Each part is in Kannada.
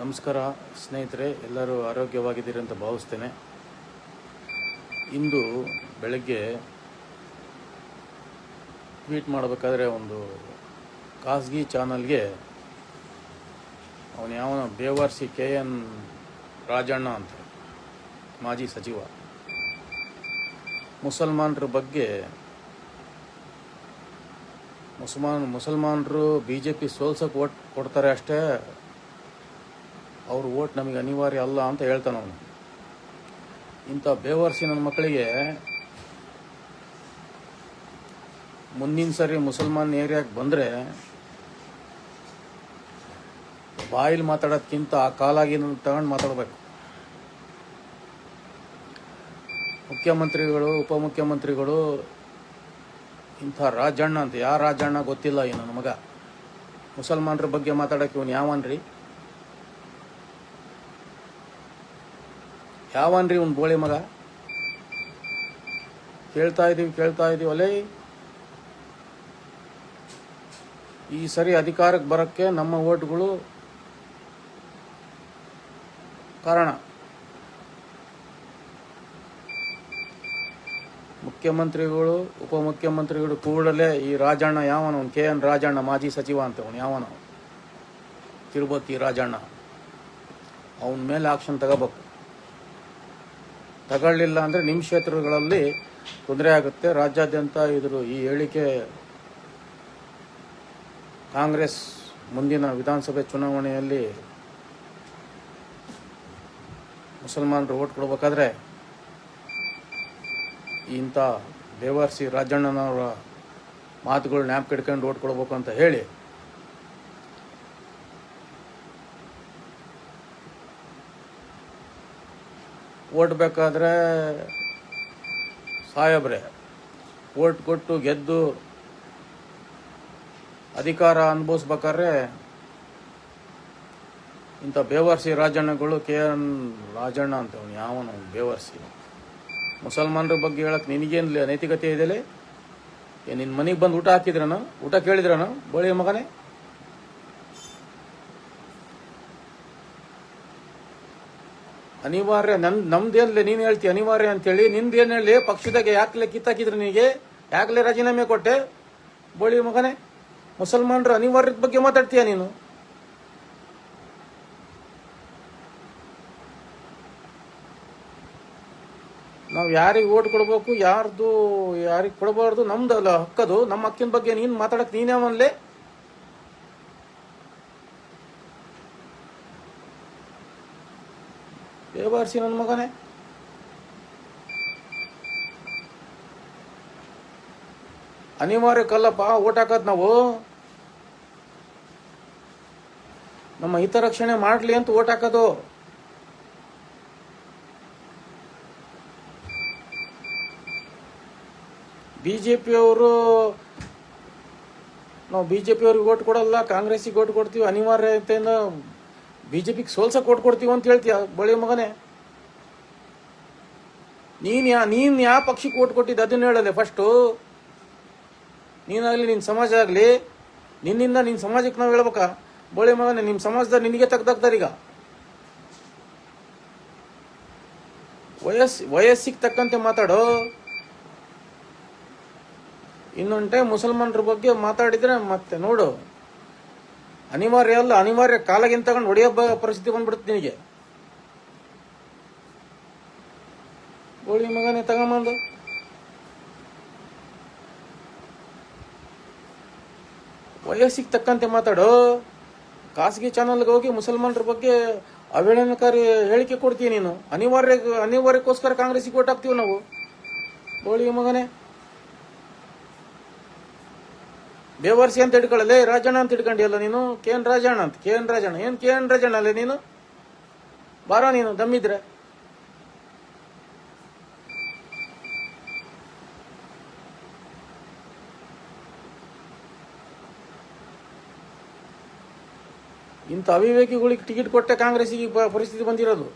ನಮಸ್ಕಾರ ಸ್ನೇಹಿತರೆ, ಎಲ್ಲರೂ ಆರೋಗ್ಯವಾಗಿದ್ದೀರಿ ಅಂತ ಭಾವಿಸ್ತೇನೆ. ಇಂದು ಬೆಳಗ್ಗೆ ಟ್ವೀಟ್ ಮಾಡಬೇಕಾದ್ರೆ ಒಂದು ಖಾಸಗಿ ಚಾನಲ್ಗೆ ಅವನು ಯಾವನ ಬೇವರ್ಸಿ KN ರಾಜಣ್ಣ ಅಂತ ಮಾಜಿ ಸಚಿವ ಮುಸಲ್ಮಾನರ ಬಗ್ಗೆ ಮುಸಲ್ಮಾನರು BJP ಸೋಲ್ಸಕ್ಕೆ ಓಟ್ ಕೊಡ್ತಾರೆ ಅಷ್ಟೇ, ಅವ್ರ ಓಟ್ ನಮಗೆ ಅನಿವಾರ್ಯ ಅಲ್ಲ ಅಂತ ಹೇಳ್ತಾನೆ ಅವನು. ಇಂಥ ಬೇವರ್ಸಿ ನನ್ನ ಮಕ್ಕಳಿಗೆ ಮುಂದಿನ ಸರಿ ಮುಸಲ್ಮಾನ್ ಏರಿಯಾಗೆ ಬಂದರೆ ಬಾಯಿಲ್ ಮಾತಾಡೋದ್ಕಿಂತ ಆ ಕಾಲಾಗಿನ ತಗೊಂಡು ಮಾತಾಡಬೇಕು. ಮುಖ್ಯಮಂತ್ರಿಗಳು, ಉಪಮುಖ್ಯಮಂತ್ರಿಗಳು ಇಂಥ ರಾಜಣ್ಣ ಅಂತ, ಯಾವ ರಾಜಣ್ಣ ಗೊತ್ತಿಲ್ಲ ಇನ್ನು ನಮಗ. ಮುಸಲ್ಮಾನರ ಬಗ್ಗೆ ಮಾತಾಡೋಕೆ ಇವನು ಯಾವನ್ರಿ ಇವನು ಬೋಳಿ ಮಗ? ಕೇಳ್ತಾ ಇದೀವಿ ಅಲ್ಲೇ ಈ ಸರಿ ಅಧಿಕಾರಕ್ಕೆ ಬರೋಕ್ಕೆ ನಮ್ಮ ಓಟ್ಗಳು ಕಾರಣ. ಮುಖ್ಯಮಂತ್ರಿಗಳು, ಉಪಮುಖ್ಯಮಂತ್ರಿಗಳು ಕೂಡಲೇ ಈ ರಾಜಣ್ಣ ಯಾವನ, KN ರಾಜಣ್ಣ ಮಾಜಿ ಸಚಿವ ಅಂತ ಅವನು ಯಾವನ, ತಿರುಪತಿ ರಾಜಣ್ಣ, ಅವನ ಮೇಲೆ ಆಕ್ಷನ್ ತಗೋಬೇಕು. ತಗೊಳ್ಳಿಲ್ಲ ಅಂದರೆ ನಿಮ್ಮ ಕ್ಷೇತ್ರಗಳಲ್ಲಿ ತೊಂದರೆ ಆಗುತ್ತೆ. ರಾಜ್ಯಾದ್ಯಂತ ಈ ಹೇಳಿಕೆ ಕಾಂಗ್ರೆಸ್ ಮುಂದಿನ ವಿಧಾನಸಭೆ ಚುನಾವಣೆಯಲ್ಲಿ ಮುಸಲ್ಮಾನರು ಓಟ್ ಕೊಡಬೇಕಾದ್ರೆ ಇಂಥ ಬೇವರ್ಸಿ ರಾಜಣ್ಣನವರ ಮಾತುಗಳು ನ್ಯಾಪ್ ಇಟ್ಕೊಂಡು ಓಟ್ ಕೊಡಬೇಕು ಅಂತ ಹೇಳಿ ಓಟ್ ಬೇಕಾದ್ರೆ ಸಾಹೇಬ್ರೆ ಓಟ್ ಕೊಟ್ಟು ಗೆದ್ದು ಅಧಿಕಾರ ಅನುಭವಿಸ್ಬೇಕಾದ್ರೆ ಇಂಥ ಬೇವರ್ಸಿ ರಾಜಣ್ಣಗಳು, KN ರಾಜಣ್ಣ ಅಂತ ಅವನು ಯಾವನು ಬೇವರ್ಸಿ. ಮುಸಲ್ಮಾನರ ಬಗ್ಗೆ ಹೇಳಕ್ ನಿನಗೇನು ನೈತಿಕತೆ ಇದೆಯಲ್ಲ? ನಿನ್ನ ಮನೆಗೆ ಬಂದು ಊಟ ಹಾಕಿದ್ರನ, ಊಟ ಕೇಳಿದ್ರನ ಬೋಳಿ ಮಗನೇ? ಅನಿವಾರ್ಯ ನಮ್ದೇನ್ಲೆ ನೀನು ಹೇಳ್ತಿ ಅನಿವಾರ್ಯ ಅಂತೇಳಿ? ನಿಂದೇನು ಹೇಳಿ? ಪಕ್ಷದಾಗೆ ಯಾಕಲೆ ಕಿತ್ತಾಕಿದ್ರು ನಿನಗೆ? ಯಾಕಲೆ ರಾಜೀನಾಮೆ ಕೊಟ್ಟೆ ಬೋಳಿ ಮಗನೇ? ಮುಸಲ್ಮಾನರ ಅನಿವಾರ್ಯದ ಬಗ್ಗೆ ಮಾತಾಡ್ತೀಯ ನೀನು? ನಾವು ಯಾರಿಗೆ ಓಟ್ ಕೊಡ್ಬೇಕು, ಯಾರಿಗೆ ಕೊಡಬಾರ್ದು ನಮ್ದಲ್ಲ ಹಕ್ಕದು. ನಮ್ಮ ಹಕ್ಕಿನ ಬಗ್ಗೆ ನೀನು ಮಾತಾಡಕ್ ನೀನ್ಯಾವನ್ಲೆ? ಬೇಬಾರ್ಸಿ ನನ್ನ ಮಗನೇ. ಅನಿವಾರ್ಯಕ್ಕಲ್ಲಪ್ಪ ಓಟ್ ಹಾಕೋದು ನಾವು. ನಮ್ಮ ಹಿತರಕ್ಷಣೆ ಮಾಡ್ಲಿ ಅಂತ ಓಟ್ ಹಾಕೋದು. ಬಿಜೆಪಿಯವರು, ನಾವು ಬಿಜೆಪಿಯವ್ರಿಗೆ ಓಟ್ ಕೊಡಲ್ಲ, ಕಾಂಗ್ರೆಸ್ಸಿಗೆ ಓಟ್ ಕೊಡ್ತೀವಿ, ಅನಿವಾರ್ಯತೆಯಿಂದ ಬಿಜೆಪಿಗೆ ಸೋಲ್ಸಕ್ಕೆ ಓಟ್ ಕೊಡ್ತೀವಿ ಅಂತ ಹೇಳ್ತೀಯ ಬಳಿ ಮಗನೇ? ನೀನ್ ಯಾವ ಪಕ್ಷಕ್ಕೆ ಓಟ್ ಕೊಟ್ಟಿದ್ದ ಅದನ್ನ ಹೇಳಲ್ಲ ಫಸ್ಟು. ನೀನಾಗ್ಲಿ, ನಿನ್ನ ಸಮಾಜ ಆಗಲಿ, ನಿನ್ನಿಂದ ನಿನ್ನ ಸಮಾಜಕ್ಕೆ ನಾವು ಹೇಳ್ಬೇಕಾ ಬೋಳಿ ಮಗನೇ? ನಿಮ್ಮ ಸಮಾಜದಾಗ ನಿನಗೆ ತೆಗ್ದಾಕ್ತಾರೆ ಈಗ. ವಯಸ್ಸಿಗೆ ತಕ್ಕಂತೆ ಮಾತಾಡೋ. ಇನ್ನೊಂದು ಟೈಮ್ ಮುಸಲ್ಮಾನರ ಬಗ್ಗೆ ಮಾತಾಡಿದ್ರೆ ಮತ್ತೆ ನೋಡು, ಅನಿವಾರ್ಯ ಅಲ್ಲ, ಅನಿವಾರ್ಯ ಕಾಲಾಗಿಂತ ತಗೊಂಡು ಹೊಡೆಯೋ ಪರಿಸ್ಥಿತಿ ಬಂದ್ಬಿಡುತ್ತೆ ನಿನಗೆ ಬೋಳಿ ಮಗನೇ. ತಗೊಂಬಂದು ವಯಸ್ಸಿಗೆ ತಕ್ಕಂತೆ ಮಾತಾಡೋ. ಖಾಸಗಿ ಚಾನಲ್ಗೆ ಹೋಗಿ ಮುಸಲ್ಮಾನರ ಬಗ್ಗೆ ಅವಹೇಳನಕಾರಿ ಹೇಳಿಕೆ ಕೊಡ್ತೀವಿ ನೀನು. ಅನಿವಾರ್ಯಕ್ಕೋಸ್ಕರ ಕಾಂಗ್ರೆಸ್ಸಿಗೆ ಓಟ್ ಹಾಕ್ತೀವಿ ನಾವು ಬೋಳಿ ಮಗನೇ. ಬೇವರ್ಸಿ ಅಂತ ಹಿಡ್ಕೊಳ್ಳಲ್ಲ, ರಾಜಣ್ಣ ಅಂತ ಹಿಡ್ಕೊಂಡಿಯಲ್ಲ ನೀನು. KN ರಾಜಣ್ಣ ಅಂತ, KN ರಾಜಣ್ಣ ಏನ್ KN ರಾಜಣ್ಣ ಅಲ್ಲೇ ನೀನು? ಬಾರ ನೀನು ದಮ್ಮಿದ್ರೆ. ಇಂಥ ಅವಿವೇಕಿಗಳಿಗೆ ಟಿಕೆಟ್ ಕೊಟ್ಟೆ ಕಾಂಗ್ರೆಸ್ಸಿಗೆ ಪರಿಸ್ಥಿತಿ ಬಂದಿರೋದು.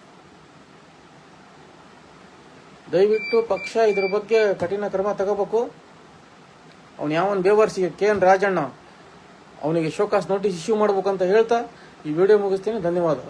ದಯವಿಟ್ಟು ಪಕ್ಷ ಇದ್ರ ಬಗ್ಗೆ ಕಠಿಣ ಕ್ರಮ ತಗೋಬೇಕು. ಅವನು ಯಾವನ್ ಬೇವರ್ಸಿಗೆ KN ರಾಜಣ್ಣ ಅವನಿಗೆ ಶೋಕಾಸ್ ನೋಟಿಸ್ ಇಶ್ಯೂ ಮಾಡ್ಬೇಕಂತ ಹೇಳ್ತಾ ಈ ವಿಡಿಯೋ ಮುಗಿಸ್ತೀನಿ. ಧನ್ಯವಾದ.